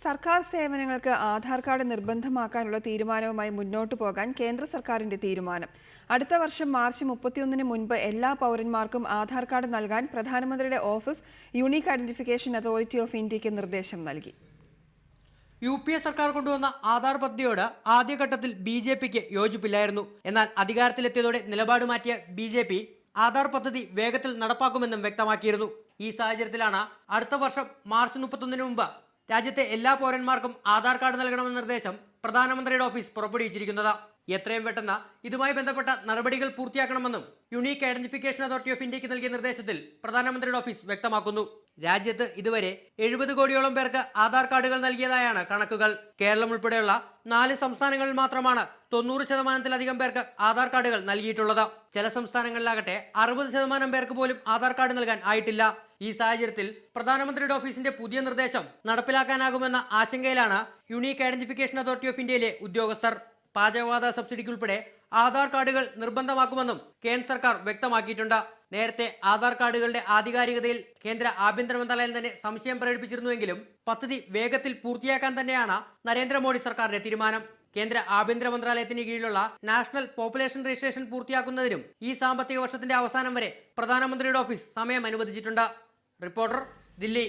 സർക്കാർ സേവനങ്ങൾക്ക് ആധാർ കാർഡ് നിർബന്ധമാക്കാനുള്ള തീരുമാനവുമായി മുന്നോട്ടു പോകാൻ കേന്ദ്ര സർക്കാരിന്റെ തീരുമാനം. അടുത്ത വർഷം മാർച്ച് 31-ന് മുൻപ് എല്ലാ പൗരന്മാർക്കും ആധാർ കാർഡ് നൽകാൻ പ്രധാനമന്ത്രിയുടെ office unique identification authority of ഇന്ത്യക്ക് നിർദ്ദേശം നൽകി. UPA സർക്കാർ കൊണ്ടുവന്ന ആധാർ പദ്ധതിയോട് ആദ്യഘട്ടത്തിൽ BJPക്ക് യോജിപ്പില്ലായിരുന്നു. എന്നാൽ അധികാരത്തിലെത്തിയതോടെ നിലപാട് മാറ്റിയ BJP ആധാർ പദ്ധതി വേഗത്തിൽ നടപ്പാക്കുമെന്നും വ്യക്തമാക്കിയിരുന്നു. ഈ സാഹചര്യത്തിലാണ് അടുത്ത വർഷം മാർച്ച് 31-ന് മുമ്പ് രാജ്യത്തെ എല്ലാ പൗരന്മാർക്കും ആധാർ കാർഡ് നൽകണമെന്ന നിർദ്ദേശം പ്രധാനമന്ത്രിയുടെ ഓഫീസ് പുറപ്പെടുവിച്ചിരിക്കുന്നത്. എത്രയും പെട്ടെന്ന് ഇതുമായി ബന്ധപ്പെട്ട നടപടികൾ പൂർത്തിയാക്കണമെന്നും യൂണിക് ഐഡന്റിഫിക്കേഷൻ അതോറിറ്റി ഓഫ് ഇന്ത്യക്ക് നൽകിയ നിർദ്ദേശത്തിൽ പ്രധാനമന്ത്രിയുടെ ഓഫീസ് വ്യക്തമാക്കുന്നു. രാജ്യത്ത് ഇതുവരെ 70 കോടിയോളം പേർക്ക് ആധാർ കാർഡുകൾ നൽകിയതായാണ് കണക്കുകൾ. കേരളം ഉൾപ്പെടെയുള്ള 4 സംസ്ഥാനങ്ങളിൽ മാത്രമാണ് 90% പേർക്ക് ആധാർ കാർഡുകൾ നൽകിയിട്ടുള്ളത്. ചില സംസ്ഥാനങ്ങളിലാകട്ടെ 60% പേർക്ക് പോലും ആധാർ കാർഡ് നൽകാൻ ആയിട്ടില്ല. ഈ സാഹചര്യത്തിൽ പ്രധാനമന്ത്രിയുടെ ഓഫീസിന്റെ പുതിയ നിർദ്ദേശം നടപ്പിലാക്കാനാകുമെന്ന ആശങ്കയിലാണ് യൂണിക് ഐഡന്റിഫിക്കേഷൻ അതോറിറ്റി ഓഫ് ഇന്ത്യയിലെ ഉദ്യോഗസ്ഥർ. പാചകവാത സബ്സിഡിക്ക് ഉൾപ്പെടെ ആധാർ കാർഡുകൾ നിർബന്ധമാക്കുമെന്നും കേന്ദ്ര സർക്കാർ വ്യക്തമാക്കിയിട്ടുണ്ട്. നേരത്തെ ആധാർ കാർഡുകളുടെ ആധികാരികതയിൽ കേന്ദ്ര ആഭ്യന്തര മന്ത്രാലയം തന്നെ സംശയം പ്രകടിപ്പിച്ചിരുന്നുവെങ്കിലും പദ്ധതി വേഗത്തിൽ പൂർത്തിയാക്കാൻ തന്നെയാണ് നരേന്ദ്രമോദി സർക്കാരിന്റെ തീരുമാനം. കേന്ദ്ര ആഭ്യന്തര മന്ത്രാലയത്തിന് കീഴിലുള്ള നാഷണൽ പോപ്പുലേഷൻ രജിസ്ട്രേഷൻ പൂർത്തിയാക്കുന്നതിനും ഈ സാമ്പത്തിക വർഷത്തിന്റെ അവസാനം വരെ പ്രധാനമന്ത്രിയുടെ ഓഫീസ് സമയം അനുവദിച്ചിട്ടുണ്ട്. റിപ്പോർട്ടർ, ദില്ലി.